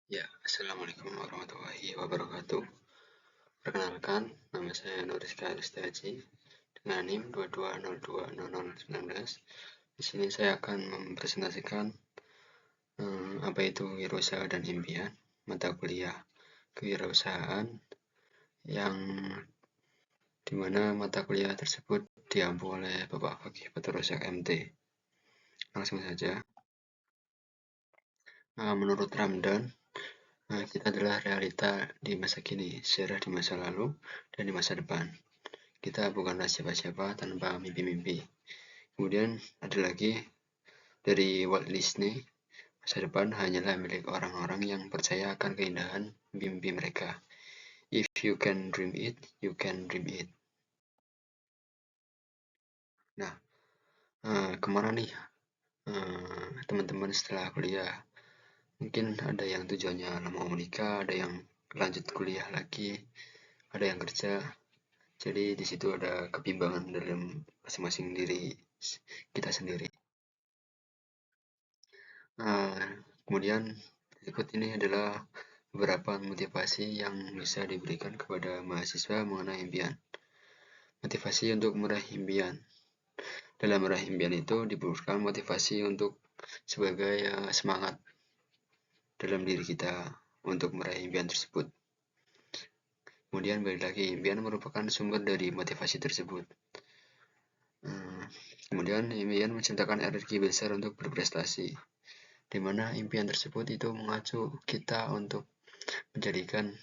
Ya, Assalamualaikum warahmatullahi wabarakatuh. Perkenalkan, nama saya Nuriska Aristiaji dengan NIM 22020019. Di sini saya akan mempresentasikan apa itu wirausaha dan impian, mata kuliah kewirausahaan yang dimana mata kuliah tersebut diampu oleh Bapak Fakih Fathur-Rasyaq MT. Langsung saja. Menurut Ramdan, kita adalah realita di masa kini, sejarah di masa lalu, dan di masa depan. Kita bukanlah siapa-siapa tanpa mimpi-mimpi. Kemudian ada lagi dari Walt Disney, masa depan hanyalah milik orang-orang yang percaya akan keindahan mimpi mereka. If you can dream it, you can dream it. Nah, kemana nih teman-teman setelah kuliah? Mungkin ada yang tujuannya mau menikah, ada yang lanjut kuliah lagi, ada yang kerja. Jadi di situ ada kebimbangan dalam masing-masing diri kita sendiri. Kemudian berikut ini adalah beberapa motivasi yang bisa diberikan kepada mahasiswa mengenai impian. Motivasi untuk meraih impian. Dalam meraih impian itu dibutuhkan motivasi untuk sebagai semangat dalam diri kita untuk meraih impian tersebut. Kemudian balik lagi, impian merupakan sumber dari motivasi tersebut. Kemudian impian menciptakan energi besar untuk berprestasi, di mana impian tersebut itu mengacu kita untuk menjadikan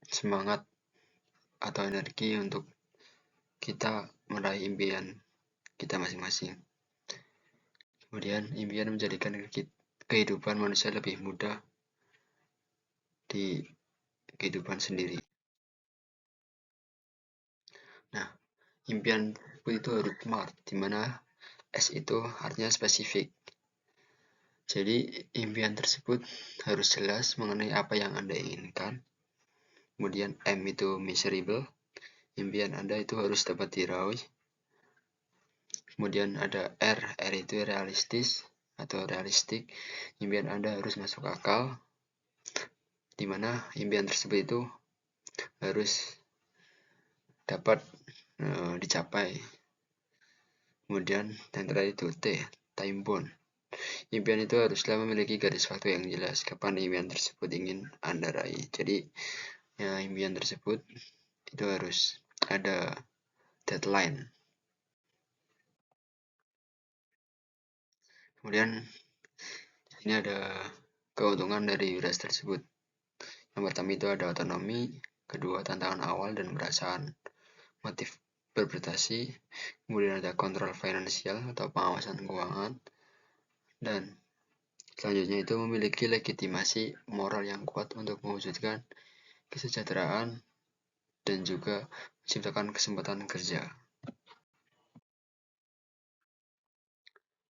semangat atau energi untuk kita meraih impian kita masing-masing. Kemudian impian menjadikan kehidupan manusia lebih mudah di kehidupan sendiri. Nah, impian itu harus smart, dimana S itu artinya spesifik. Jadi impian tersebut harus jelas mengenai apa yang Anda inginkan. Kemudian M itu measurable, impian Anda itu harus dapat diraih. Kemudian ada R itu realistis atau realistik, impian Anda harus masuk akal, di mana impian tersebut itu harus dapat dicapai. Kemudian yang terakhir itu T, time bound. Impian itu haruslah memiliki garis waktu yang jelas kapan impian tersebut ingin Anda raih. Jadi impian tersebut itu harus ada deadline. Kemudian ini ada keuntungan dari wirausaha tersebut. Yang pertama itu ada otonomi, kedua tantangan awal dan perasaan motif berprestasi, kemudian ada kontrol finansial atau pengawasan keuangan, dan selanjutnya itu memiliki legitimasi moral yang kuat untuk mewujudkan kesejahteraan dan juga menciptakan kesempatan kerja.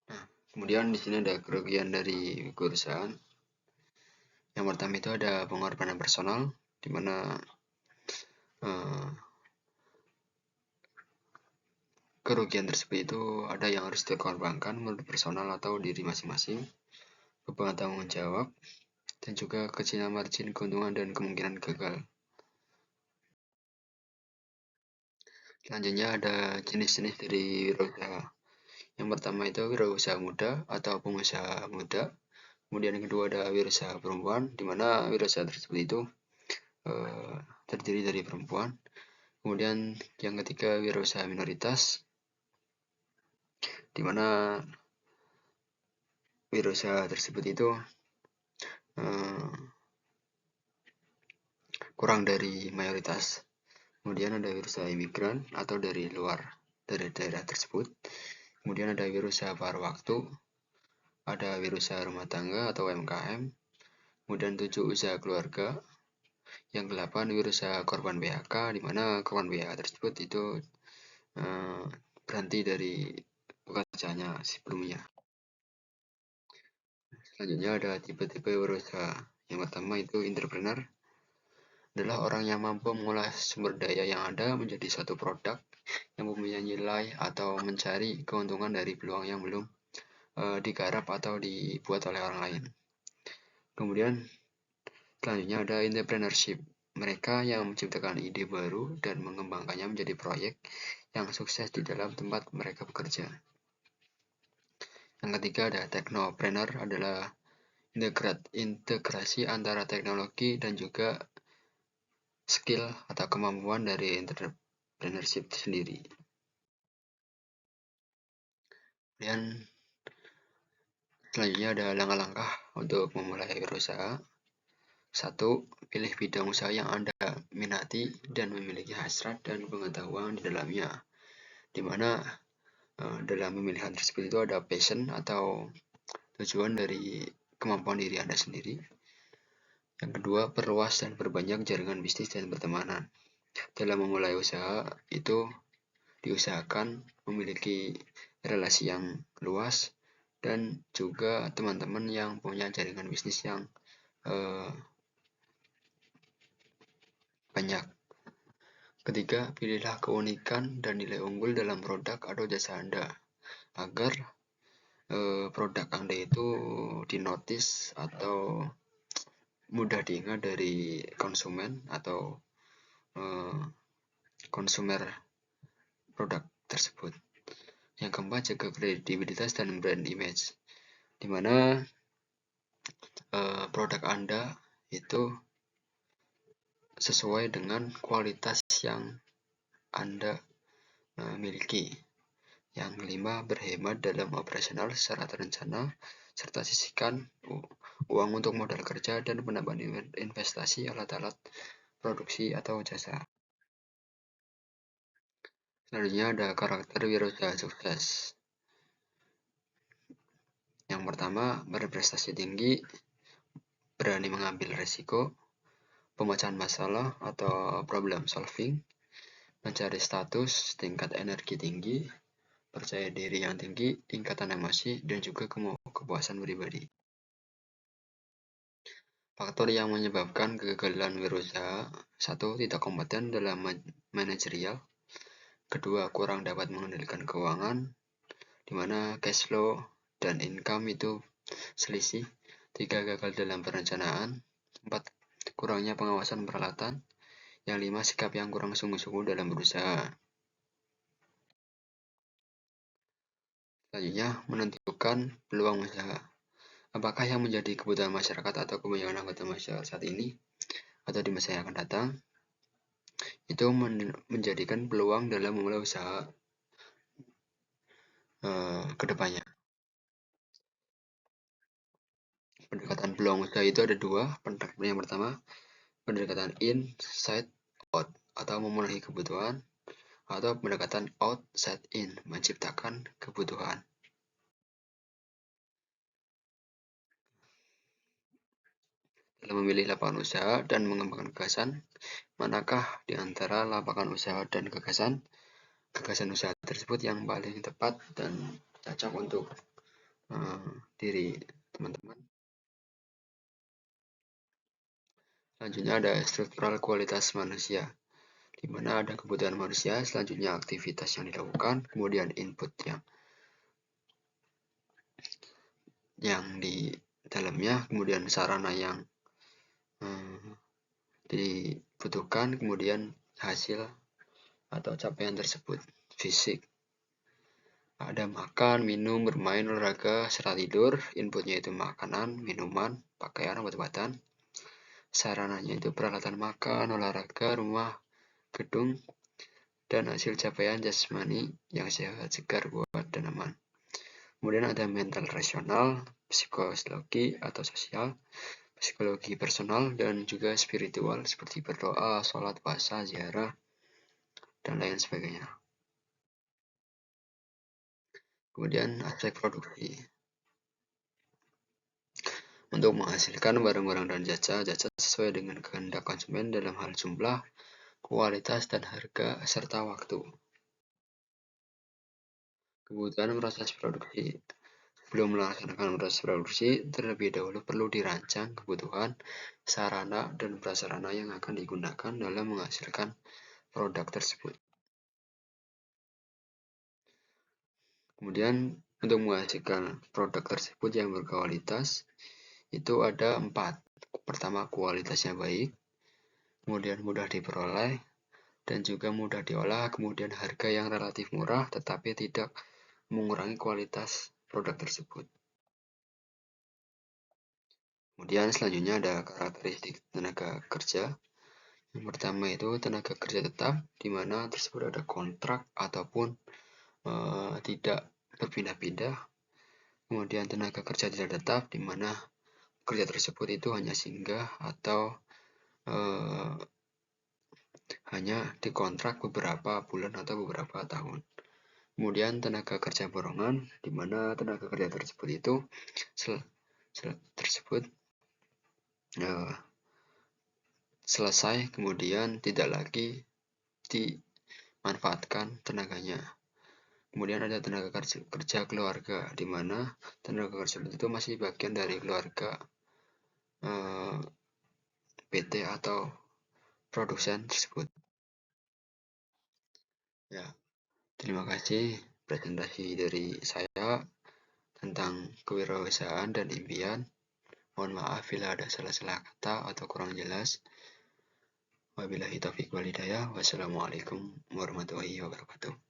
Nah, kemudian di sini ada kerugian dari kewirausahaan. Yang pertama itu ada pengorbanan personal, di mana kerugian tersebut itu ada yang harus dikorbankan menurut personal atau diri masing-masing, beban tanggung jawab, dan juga kecilnya margin keuntungan dan kemungkinan gagal. Selanjutnya ada jenis-jenis dari wirausaha. Yang pertama itu wirausaha muda atau pengusaha muda. Kemudian yang kedua ada wirausaha perempuan, di mana wirausaha tersebut itu terdiri dari perempuan. Kemudian yang ketiga wirausaha minoritas, di mana wirausaha tersebut itu kurang dari mayoritas. Kemudian ada wirausaha imigran atau dari luar dari daerah tersebut. Kemudian ada wirausaha paruh waktu, ada wirausaha rumah tangga atau UMKM. Kemudian 7 usaha keluarga. Yang 8 wirausaha korban PHK, di mana korban PHK tersebut itu berhenti dari pekerjaannya sebelumnya. Selanjutnya ada tipe-tipe wirausaha. Yang pertama itu entrepreneur, adalah orang yang mampu mengolah sumber daya yang ada menjadi suatu produk yang mempunyai nilai atau mencari keuntungan dari peluang yang belum digarap atau dibuat oleh orang lain. Kemudian Selanjutnya ada entrepreneurship. Mereka yang menciptakan ide baru dan mengembangkannya menjadi proyek yang sukses di dalam tempat mereka bekerja. Yang ketiga ada technopreneur, adalah integrasi antara teknologi dan juga skill atau kemampuan dari entrepreneurship sendiri. Kemudian selanjutnya ada langkah-langkah untuk memulai berusaha. 1. Pilih bidang usaha yang Anda minati dan memiliki hasrat dan pengetahuan di dalamnya, di mana dalam pemilihan tersebut itu ada passion atau tujuan dari kemampuan diri Anda sendiri. Yang kedua, perluas dan perbanyak jaringan bisnis dan pertemanan. Dalam memulai usaha itu diusahakan memiliki relasi yang luas dan juga teman-teman yang punya jaringan bisnis yang banyak. Ketiga, pilihlah keunikan dan nilai unggul dalam produk atau jasa Anda agar produk Anda itu dinotis atau mudah diingat dari konsumen atau konsumer produk tersebut. Yang keempat, jaga kredibilitas dan brand image, di mana produk Anda itu sesuai dengan kualitas yang Anda miliki. Yang kelima, berhemat dalam operasional secara terencana, serta sisihkan uang untuk modal kerja dan penambahan investasi alat-alat produksi atau jasa. Selanjutnya ada karakter wirausaha sukses. Yang pertama, berprestasi tinggi, berani mengambil risiko, pemecahan masalah atau problem solving, mencari status, tingkat energi tinggi, percaya diri yang tinggi, tingkatan emosi, dan juga kepuasan pribadi. Faktor yang menyebabkan kegagalan wirausaha: 1. Tidak kompeten dalam manajerial. 2. Kurang dapat mengendalikan keuangan, di mana cash flow dan income itu selisih. 3. Gagal dalam perencanaan. 4. Kurangnya pengawasan peralatan. Yang 5. Sikap yang kurang sungguh-sungguh dalam berusaha. Selanjutnya, menentukan peluang usaha. Apakah yang menjadi kebutuhan masyarakat atau kebanyakan anggota masyarakat saat ini atau di masa yang akan datang itu menjadikan peluang dalam memulai usaha ke depannya. Pendekatan peluang usaha itu ada dua. Yang pertama, pendekatan inside out atau memenuhi kebutuhan, atau pendekatan outside in, menciptakan kebutuhan. Dalam memilih lapangan usaha dan mengembangkan gagasan, manakah di antara lapangan usaha dan gagasan usaha tersebut yang paling tepat dan cocok untuk diri teman-teman? Selanjutnya ada struktural kualitas manusia, di mana ada kebutuhan manusia, selanjutnya aktivitas yang dilakukan, kemudian input yang di dalamnya, kemudian sarana yang dibutuhkan, kemudian hasil atau capaian tersebut, fisik. Ada makan, minum, bermain, olahraga, serta tidur. Inputnya itu makanan, minuman, pakaian, obat-obatan. Sarananya itu peralatan makan, olahraga, rumah, gedung, dan hasil capaian jasmani yang sehat, segar, kuat, dan aman. Kemudian ada mental rasional, psikologi atau sosial, psikologi personal, dan juga spiritual seperti berdoa, sholat, puasa, ziarah, dan lain sebagainya. Kemudian aspek produksi. Untuk menghasilkan barang-barang dan jasa sesuai dengan kehendak konsumen dalam hal jumlah, kualitas, dan harga, serta waktu. Kebutuhan proses produksi. Sebelum melaksanakan proses produksi, terlebih dahulu perlu dirancang kebutuhan, sarana, dan prasarana yang akan digunakan dalam menghasilkan produk tersebut. Kemudian, untuk menghasilkan produk tersebut yang berkualitas, itu ada 4. pertama kualitasnya baik, kemudian mudah diperoleh, dan juga mudah diolah, kemudian harga yang relatif murah tetapi tidak mengurangi kualitas produk tersebut. Kemudian selanjutnya ada karakteristik tenaga kerja. Yang pertama itu tenaga kerja tetap, di mana tersebut ada kontrak ataupun tidak berpindah-pindah. Kemudian tenaga kerja tidak tetap, di mana kerja tersebut itu hanya singgah atau hanya dikontrak beberapa bulan atau beberapa tahun. Kemudian tenaga kerja borongan, di mana tenaga kerja tersebut itu selesai kemudian tidak lagi dimanfaatkan tenaganya. Kemudian ada tenaga kerja keluarga, di mana tenaga kerja itu masih bagian dari keluarga PT atau produsen tersebut. Ya, terima kasih presentasi dari saya tentang kewirausahaan dan impian. Mohon maaf bila ada salah-salah kata atau kurang jelas. Wabillahi taufiq wal hidayah. Wassalamualaikum warahmatullahi wabarakatuh.